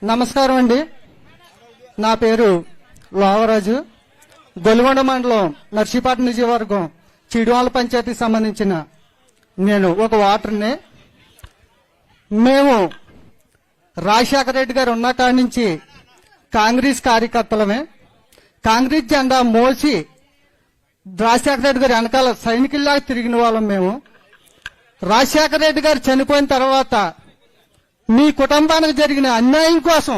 నమస్కారం అండి. నా పేరు లోవరాజు. గొలుగొండ మండలం నర్సీపట్నం నియోజకవర్గం చిడువాల పంచాయతీకి సంబంధించిన నేను ఒక ఓటర్ని. మేము రాజశేఖర రెడ్డి గారు ఉన్న కాడి నుంచి కాంగ్రెస్ కార్యకర్తలమే. కాంగ్రెస్ జెండా మోసి రాజశేఖర రెడ్డి గారు వెనకాల సైనికుల్లాగా తిరిగిన వాళ్ళం మేము. రాజశేఖర రెడ్డి గారు చనిపోయిన తర్వాత మీ కుటుంబానికి జరిగిన అన్యాయం కోసం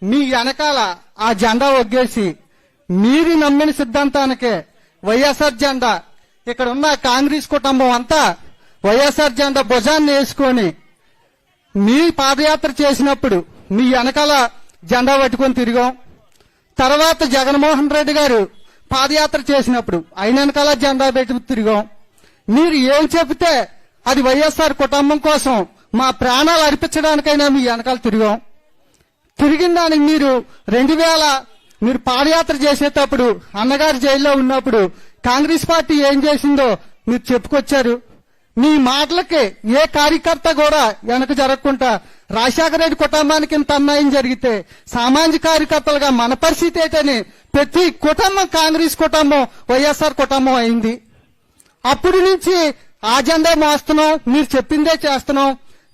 మీ వెనకాల ఆ జెండా ఒగ్గేసి మీరు నమ్మిన సిద్ధాంతానికే వైఎస్ఆర్ జెండా, ఇక్కడ ఉన్న కాంగ్రెస్ కుటుంబం అంతా వైఎస్ఆర్ జెండా భుజాన్ని వేసుకొని మీ పాదయాత్ర చేసినప్పుడు మీ వెనకాల జెండా పట్టుకొని తిరిగాం. తర్వాత జగన్మోహన్ రెడ్డి గారు పాదయాత్ర చేసినప్పుడు ఆయన వెనకాల జెండా పెట్టి తిరిగాం. మీరు ఏం చెబితే అది వైఎస్ఆర్ కుటుంబం కోసం మా ప్రాణాలు అర్పించడానికైనా మీ వెనకాల తిరిగాం. తిరిగిన దానికి మీరు 2000 మీరు పాదయాత్ర చేసేటప్పుడు అన్నగారు జైల్లో ఉన్నప్పుడు కాంగ్రెస్ పార్టీ ఏం చేసిందో మీరు చెప్పుకొచ్చారు. మీ మాటలకి ఏ కార్యకర్త కూడా వెనక జరగకుండా రాజశేఖర రెడ్డి కుటుంబానికి ఇంత అన్యాయం జరిగితే సామాజిక కార్యకర్తలుగా మన పరిస్థితి ఏంటని ప్రతి కుటుంబం కాంగ్రెస్ కుటుంబం వైఎస్ఆర్ కుటుంబం అయింది. అప్పటి నుంచి ఆ జెండా మోస్తున్నాం, మీరు చెప్పిందే చేస్తున్నాం.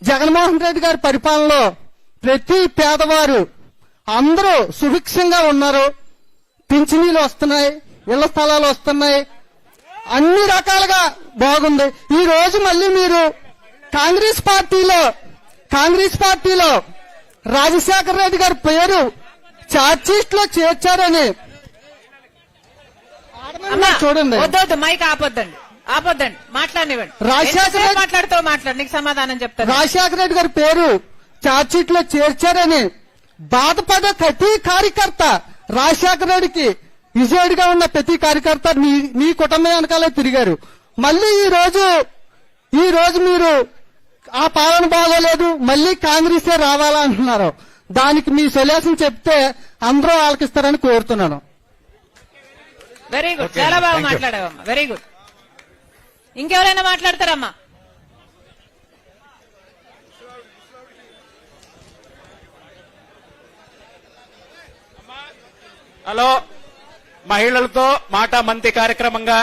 జగన్మోహన్ రెడ్డి గారి పరిపాలనలో ప్రతి పేదవారు అందరూ సుభిక్షంగా ఉన్నారు. పింఛనీలు వస్తున్నాయి, ఇళ్ల స్థలాలు వస్తున్నాయి, అన్ని రకాలుగా బాగుంది. ఈ రోజు మళ్ళీ మీరు కాంగ్రెస్ పార్టీలో రాజశేఖర రెడ్డి గారి పేరు ఛార్జ్షీట్ లో చేర్చారని చూడండి. వద్దొద్దు, మైక్ ఆపొద్దండి, మాట్లాడినివ్వండి. మాట్లాడు, నీకు సమాధానం చెప్తాను. రాజశేఖర రెడ్డి గారి పేరు ఛార్జ్షీట్ లో చేర్చారని బాధపడే ప్రతి కార్యకర్త, రాజశేఖర రెడ్డికి విజయుడిగా ఉన్న ప్రతి కార్యకర్త మీ కుటుంబం వెనకాలే తిరిగారు. మళ్ళీ ఈ రోజు మీరు ఆ పాలన బాగోలేదు, మళ్ళీ కాంగ్రెసే రావాలంటున్నారు. దానికి మీ సొల్యూషన్ చెప్తే అందరూ ఆలకిస్తారని కోరుతున్నాను. వెరీ గుడ్, చాలా బాగా మాట్లాడావమ్మా, వెరీ గుడ్. ఇంకెవరైనా మాట్లాడతారమ్మా? హలో, మహిళలతో మాట మంతి కార్యక్రమంగా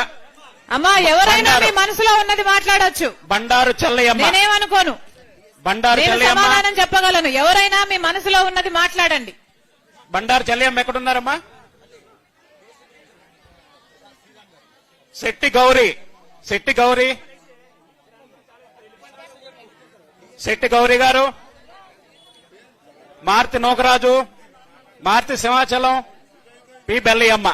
అమ్మా ఎవరైనా మీ మనసులో ఉన్నది మాట్లాడొచ్చు. బండారు చెల్లయ్యమ్మ, నేనేమనుకోను, బండారు చెల్లయ్యమ్మ సమాధానం చెప్పగలను. ఎవరైనా మీ మనసులో ఉన్నది మాట్లాడండి. బండారు చెల్లయ్యమ్మ ఎక్కడున్నారమ్మా? శెట్టి గౌరీ గారు, మార్తి నోకరాజు, మార్తి సింహాచలం, పి బెల్లయ్యమ్మ.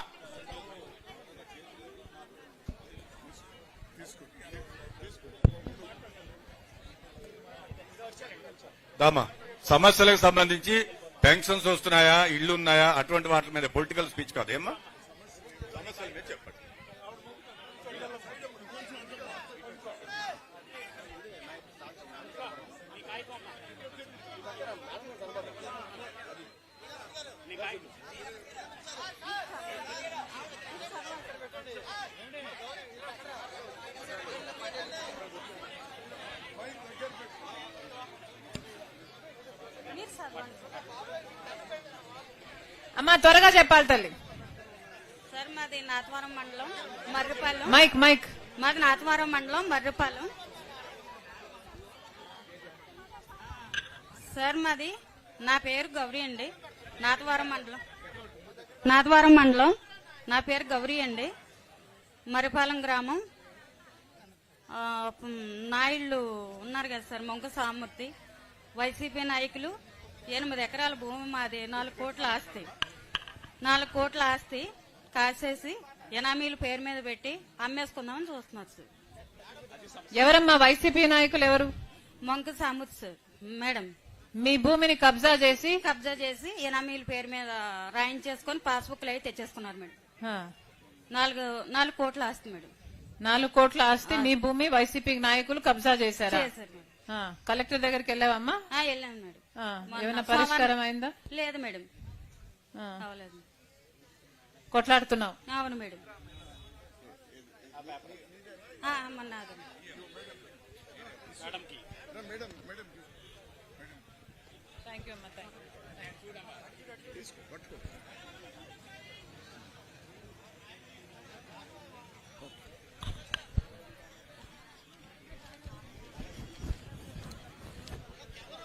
దామా సమస్యలకు సంబంధించి పెన్షన్స్ వస్తున్నాయా, ఇళ్లు ఉన్నాయా, అటువంటి వాటి మీద పొలిటికల్ స్పీచ్ కాదు ఏమ్మా, సమస్యల మీద చెప్పండి. అమ్మా త్వరగా చెప్పాలి తల్లి. సార్ మాది నాతవరం మండలం మర్రిపాలెం. మైక్ మాది నాతవరం మండలం మర్రిపాలెం. సార్ మాది నా పేరు గౌరీ అండి. నాతవరం మండలం నా పేరు గౌరీ అండి. మర్రిపాలెం గ్రామం. నాయుళ్ళు ఉన్నారు కదా సార్, మొంక సామూర్తి, వైసీపీ నాయకులు. 8 ఎకరాల భూమి మాది, 4 కోట్ల ఆస్తి కాసేసి ఎనామీల పేరు మీద పెట్టి అమ్మేసుకుందామని చూస్తున్నారు సార్. ఎవరమ్మా వైసీపీ నాయకులు? ఎవరు? మొంక సామూర్తి సార్ మేడం. మీ భూమిని కబ్జా చేసి ఎనామీల పేరు మీద రాయించేసుకొని పాస్బుక్లు అయితే తెచ్చేసుకున్నారు మేడం. 4 కోట్ల ఆస్తి మేడం. 4 కోట్ల ఆస్తి మీ భూమి వైసీపీ నాయకులు కబ్జా చేశారా? కలెక్టర్ దగ్గరికి వెళ్ళావమ్మా? వెళ్ళాను మేడం. ఏమైనా పరిష్కారం అయిందా? లేదు మేడం, అవలేదు. కొట్లాడుతున్నావు? అవును మేడం. మొన్న థ్యాంక్ యూ అమ్మా థ్యాంక్ యూ.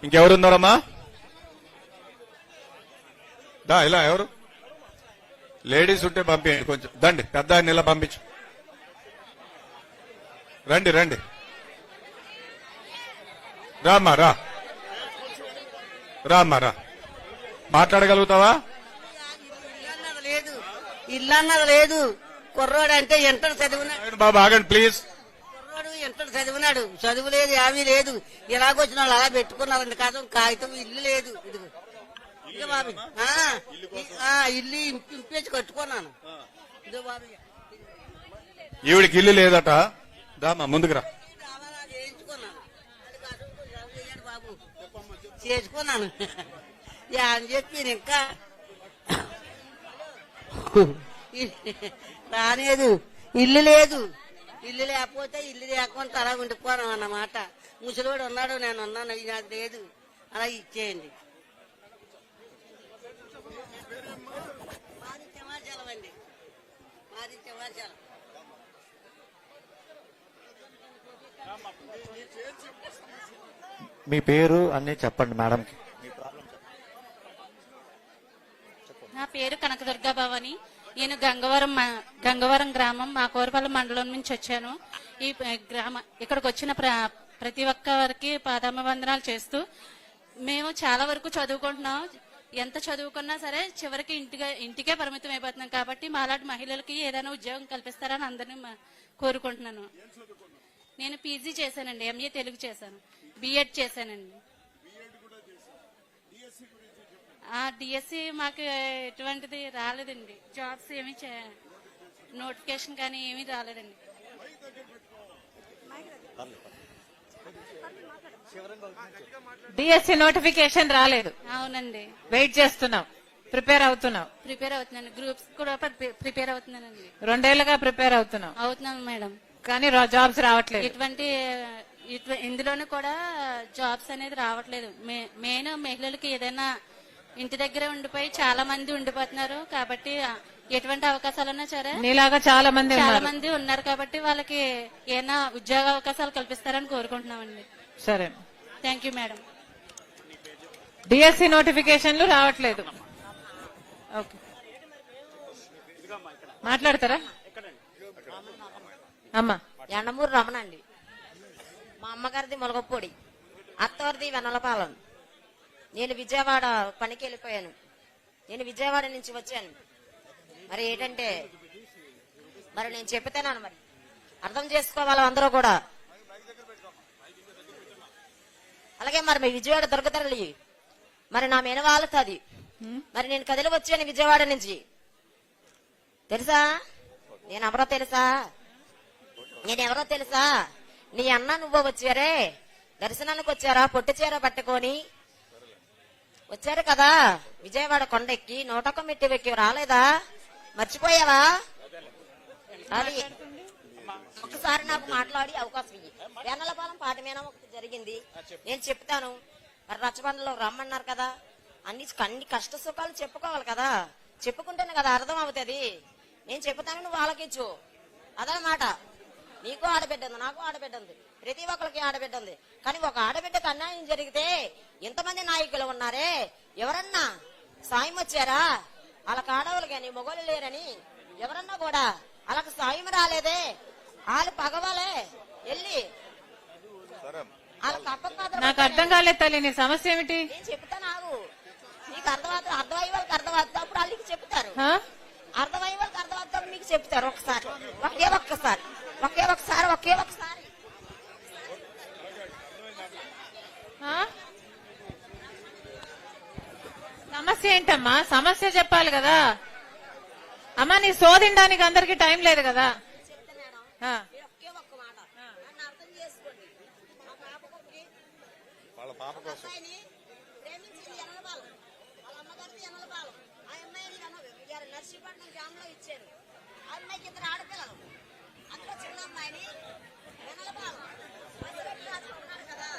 ఇంకెవరున్నారమ్మా? దా ఇలా ఎవరు లేడీస్ ఉంటే పంపించండి, కొంచెం దండి, పెద్ద ఆయన ఇలా పంపించు. రండి రండి, రామ్మా రా, రామ్మా రా. మాట్లాడగలుగుతావా? ఇల్లు అన్నది లేదు. కుర్రోడు అంటే ఎంటర్ చదివినాడు. బాబు ఆగండి ప్లీజ్. కుర్రోడు ఎంటర్ చదివినాడు. చదువు లేదు, ఏమీ లేదు. ఎలాగొచ్చిన వాళ్ళు అలా పెట్టుకున్నారు కాదు. కాగితం ఇల్లు లేదు. ఇదిగో ఇదిగో బాబు, ఇల్లు ఇంపేసి కట్టుకున్నాను. ఇదిగో బాబు, ఈవిడికి ఇల్లు లేదట. దామా ముందుకు రా. చేయించుకున్నాను. అది కాదు, చేయండి బాబు, చేసుకున్నాను. అని చెప్పి ఇంకా రాలేదు. ఇల్లు లేదు. ఇల్లు లేకపోతే ఇల్లు లేకుండా అలా ఉండిపోవడం అన్నమాట. ముసలివాడు ఉన్నాడు, నేను ఉన్నాను, ఇది నాకు లేదు, అలా ఇచ్చేయండి. మాది సింహాచలం అండి, మాది సింహాచలం. మీ పేరు అన్ని చెప్పండి మేడంకి. నా పేరు కనకదుర్గా భవాని. నేను గంగవరం గ్రామం మాకోరపల్లి మండలం నుంచి వచ్చాను. ఈ ఇక్కడికి వచ్చిన ప్రతి ఒక్కరికి పాదాభివందనాలు చేస్తూ, మేము చాలా వరకు చదువుకుంటున్నాం. ఎంత చదువుకున్నా సరే చివరికి ఇంటికే పరిమితం అయిపోతున్నాం. కాబట్టి మాలాంటి మహిళలకి ఏదైనా ఉద్యోగం కల్పిస్తారని అందరినీ కోరుకుంటున్నాను. నేను పీజీ చేశానండి, ఎంఏ తెలుగు చేశాను, బిఎడ్ చేశానండి. డిఎస్సి మాకు ఎటువంటిది రాలేదండి. జాబ్స్ ఏమి నోటిఫికేషన్ కానీ ఏమీ రాలేదండి. డిఎస్సి నోటిఫికేషన్ రాలేదు. అవునండి, వెయిట్ చేస్తున్నాం, ప్రిపేర్ అవుతున్నాం. ప్రిపేర్ అవుతున్నాను, గ్రూప్స్ కూడా ప్రిపేర్ అవుతున్నానండి. 2 ఏళ్లుగా ప్రిపేర్ అవుతున్నాం, అవుతున్నాను మేడం. కానీ జాబ్స్ రావట్లేదు. ఇందులోనూ కూడా జాబ్స్ అనేది రావట్లేదు. మెయిన్ మహిళలకి ఏదైనా ఇంటి దగ్గర ఉండిపోయి చాలా మంది ఉండిపోతున్నారు. కాబట్టి ఎటువంటి అవకాశాలన్నా సరే నీలాగా చాలా మంది ఉన్నారు. కాబట్టి వాళ్ళకి ఏమైనా ఉద్యోగ అవకాశాలు కల్పిస్తారని కోరుకుంటున్నామండి. సరే, థ్యాంక్ యూ మేడం. డిఎస్సి నోటిఫికేషన్లు రావట్లేదు. ఓకే, మాట్లాడతారా అమ్మా? ఎండమూరు రమణ అండి. మా అమ్మగారిది మొలగపొడి, అత్తవారిది వెన్నలపాలెం. నేను విజయవాడ పనికి వెళ్ళిపోయాను. నేను విజయవాడ నుంచి వచ్చాను. మరి ఏంటంటే మరి నేను చెప్తాను, మరి అర్థం చేసుకోవాలి అందరూ కూడా. అలాగే మరి మీ విజయవాడ దొరకతరలి మరి నా మెనవాళ్ళది. మరి నేను కదిలి వచ్చాను విజయవాడ నుంచి. తెలుసా నేనెవరో తెలుసా? నేనెవరో తెలుసా? నీ అన్న నువ్వు వచ్చారే, దర్శనానికి వచ్చారా పొట్టి చీర పట్టుకొని వచ్చారు కదా విజయవాడ కొండెక్కి. 101 మెట్టు ఎక్కి రాలేదా? మర్చిపోయావా? అది ఒకసారి నాకు మాట్లాడి అవకాశం ఇయ్యి. వెన్నలపాలెం పాటమేనా ఒకటి జరిగింది, నేను చెప్తాను. మరి రచ్చబండలో రమ్మన్నారు కదా, అన్ని కష్ట సుఖాలు చెప్పుకోవాలి కదా. చెప్పుకుంటేనే కదా అర్థం అవుతుంది. నేను చెప్తాను, నువ్వు ఆలకించు. అదనమాట. నీకు ఆడబిడ్డ ఉంది, నాకు ఆడబిడ్డ ఉంది, ప్రతి ఒక్కరికి ఆడబిడ్డ ఉంది. కానీ ఒక ఆడబిడ్డకు అన్యాయం జరిగితే ఎంతమంది నాయకులు ఉన్నారే, ఎవరన్నా సాయం వచ్చారా? వాళ్ళకి ఆడవాళ్ళు కానీ మొగోళ్ళు లేరని ఎవరన్నా కూడా వాళ్ళకి సాయం రాలేదే. వాళ్ళు పగవాలే వెళ్ళి వాళ్ళకి నాకు అర్థం కాలేదు తల్లి, నీ సమస్య ఏమిటి? నేను చెప్తాను, ఆగు. నీకు అర్థమవుతుంది, అర్థమయ్యే వాళ్ళకి అర్థమవుతుంది, అప్పుడు వాళ్ళకి చెప్తారు. అర్థమయ్యే వాళ్ళకి అర్థమవుతుంది, మీకు చెప్తారు. ఒకసారి ఒకే ఒక్కసారి సమస్య ఏంటమ్మా? సమస్య చెప్పాలి కదా అమ్మా. నీ శోధించడానికి అందరికి టైం లేదు కదా. ఒకే ఒక్క మాట నన్ను అర్థం చేసుకోండి. మా పాప కోసం ప్రేమించింది ఎనలపాలెం, వాళ్ళ అమ్మగారిది ఎనలపాలెం. ఆ అమ్మాయిని నర్సీపట్నం గ్రామం లో ఇచ్చారు. ఆ అమ్మాయికి 2 ఆడపిల్లలు. అందులో చిన్న అమ్మాయిని ఎనలపాలెం ఉన్నారు కదా,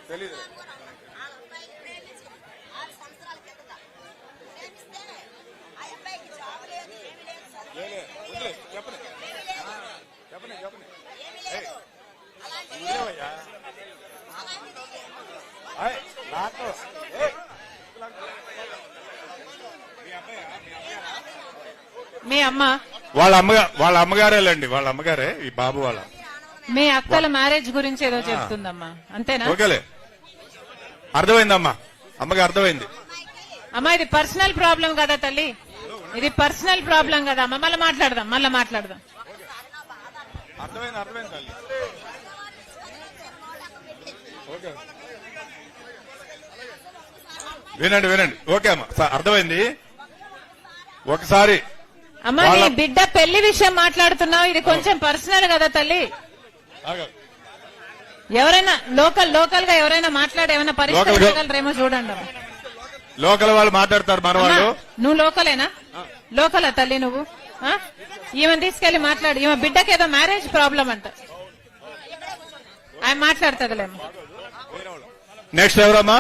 తెలీదు. లేలే, వదిలే, చెప్పని. చెప్పని, చెప్పని. ఏయ్, వదిలేవయ్యా. ఏయ్, నాకు. ఏయ్. మీ అమ్మ వాళ్ళ అమ్మగారేలండి, వాళ్ళ అమ్మగారే ఈ బాబు వాళ్ళ. మీ అక్కల మ్యారేజ్ గురించి ఏదో చెప్తుందమ్మా, అంతేనా? ఓకేలే, అర్థమైందమ్మా, అమ్మకి అర్థమైంది. అమ్మా ఇది పర్సనల్ ప్రాబ్లం కదా తల్లి, ఇది పర్సనల్ ప్రాబ్లం కదా అమ్మా. మళ్ళీ మాట్లాడదాం. అర్థమైంది, అర్థమైంది తల్లి. ఓకే, వినండి. ఓకే అమ్మా, అర్థమైంది. ఒకసారి అమ్మా నీ బిడ్డ పెళ్లి విషయం మాట్లాడుతున్నావు, ఇది కొంచెం పర్సనల్ కదా తల్లి. ఆగండి. ఎవరైనా లోకల్ గా ఎవరైనా మాట్లాడి ఏమైనా పరిష్కరించగలరేమో చూడండి అమ్మా. లోకల్ వాళ్ళు మాట్లాడతారు మన వాళ్ళు. నువ్వు లోకలేనా? లోకలా తల్లి నువ్వు? ఈమెను తీసుకెళ్లి మాట్లాడు. ఈమె బిడ్డకి ఏదో మ్యారేజ్ ప్రాబ్లం అంట, ఆయన మాట్లాడుతుందిలేమ్మా. నెక్స్ట్ ఎవరమ్మా?